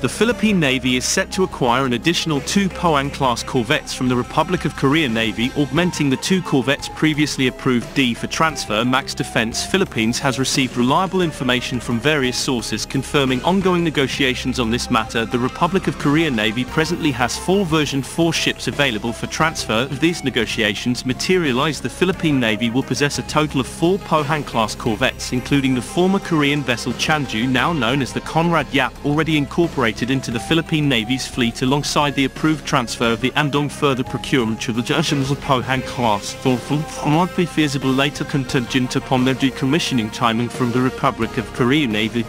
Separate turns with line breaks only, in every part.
The Philippine Navy is set to acquire an additional 2 Pohang-class corvettes from the Republic of Korea Navy, augmenting the 2 corvettes previously approved D for transfer. Max Defense Philippines has received reliable information from various sources confirming ongoing negotiations on this matter. The Republic of Korea Navy presently has 4 version 4 ships available for transfer. If these negotiations materialize, the Philippine Navy will possess a total of 4 Pohang-class corvettes, including the former Korean vessel Chanju, now known as the Conrad Yap, already incorporated into the Philippine Navy's fleet, alongside the approved transfer of the Andong. Further procurement of the Pohang class might be feasible later, contingent upon their decommissioning timing from the Republic of Korea Navy.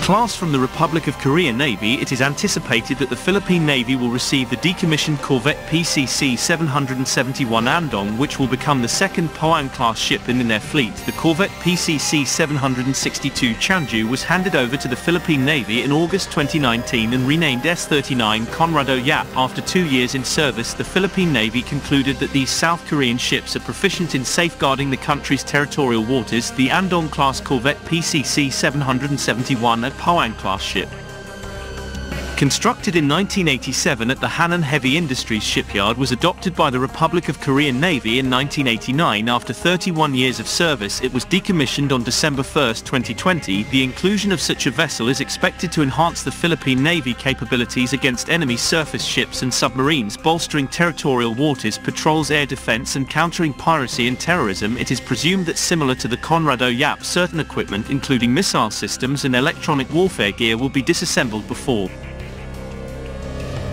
Class from the Republic of Korea Navy, it is anticipated that the Philippine Navy will receive the decommissioned corvette PCC 771 Andong, which will become the second Pohang-class ship in their fleet. The corvette PCC 762 Chanju was handed over to the Philippine Navy in August 2019 and renamed S-39 Conrado Yap. After 2 years in service, the Philippine Navy concluded that these South Korean ships are proficient in safeguarding the country's territorial waters. The Andong-class corvette PCC 771, a Pohang-class ship. Constructed in 1987 at the Hanan Heavy Industries shipyard, was adopted by the Republic of Korean Navy in 1989. After 31 years of service, it was decommissioned on December 1, 2020. The inclusion of such a vessel is expected to enhance the Philippine Navy capabilities against enemy surface ships and submarines, bolstering territorial waters, patrols, air defense, and countering piracy and terrorism. It is presumed that, similar to the Conrado Yap, certain equipment, including missile systems and electronic warfare gear, will be disassembled before.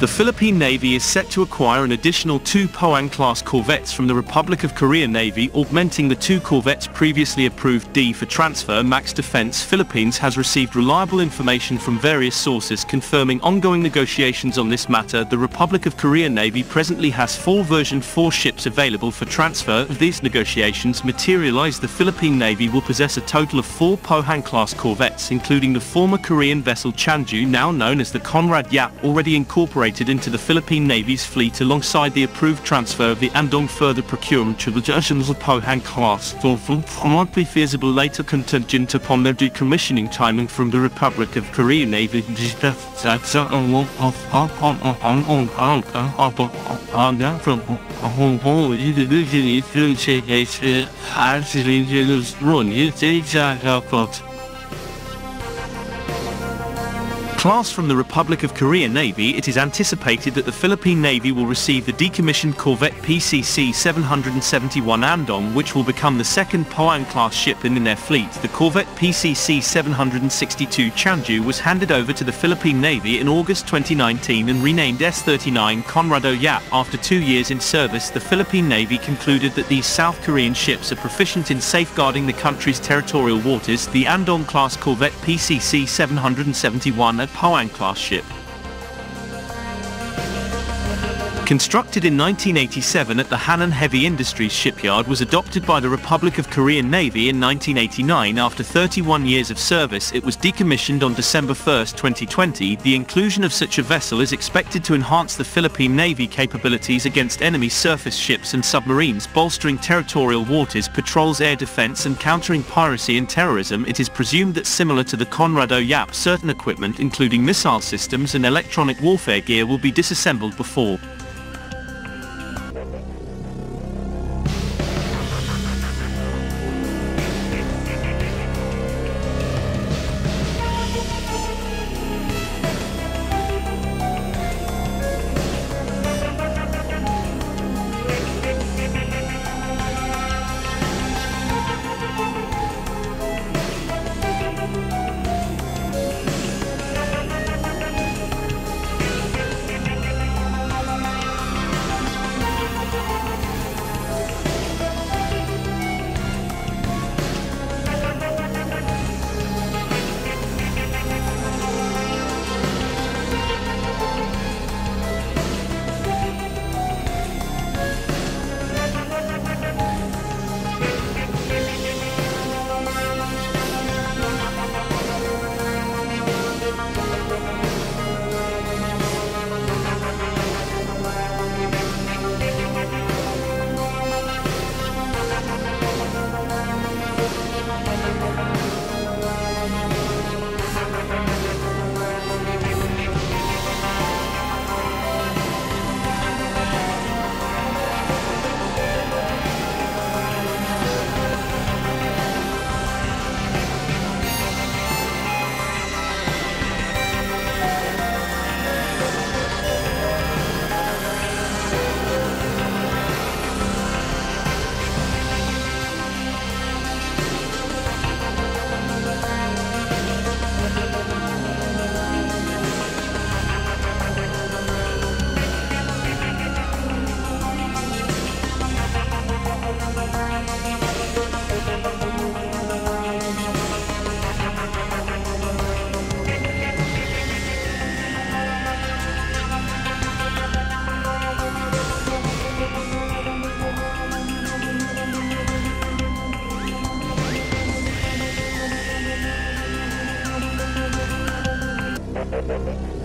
The Philippine Navy is set to acquire an additional 2 Pohang-class corvettes from the Republic of Korea Navy, augmenting the 2 corvettes previously approved D for transfer. Max Defense Philippines has received reliable information from various sources confirming ongoing negotiations on this matter. The Republic of Korea Navy presently has 4 version 4 ships available for transfer. If these negotiations materialize, the Philippine Navy will possess a total of 4 Pohang-class corvettes, including the former Korean vessel Chanju, now known as the Conrad Yap, already incorporated into the Philippine Navy's fleet, alongside the approved transfer of the Andong. Further procurement of the Pohang class might be feasible later, contingent upon their decommissioning timing from the Republic of Korea Navy. Class from the Republic of Korea Navy, it is anticipated that the Philippine Navy will receive the decommissioned corvette PCC 771 Andong, which will become the second Pohang-class ship in their fleet. The corvette PCC 762 Chanju was handed over to the Philippine Navy in August 2019 and renamed S-39 Conrado Yap. After 2 years in service, the Philippine Navy concluded that these South Korean ships are proficient in safeguarding the country's territorial waters. The Andong-class corvette PCC 771, a Pohang-class ship. Constructed in 1987 at the Hanan Heavy Industries shipyard, was adopted by the Republic of Korean Navy in 1989. After 31 years of service, it was decommissioned on December 1, 2020. The inclusion of such a vessel is expected to enhance the Philippine Navy capabilities against enemy surface ships and submarines, bolstering territorial waters, patrols, air defense, and countering piracy and terrorism. It is presumed that, similar to the Conrado Yap, certain equipment, including missile systems and electronic warfare gear, will be disassembled before.
Thank you.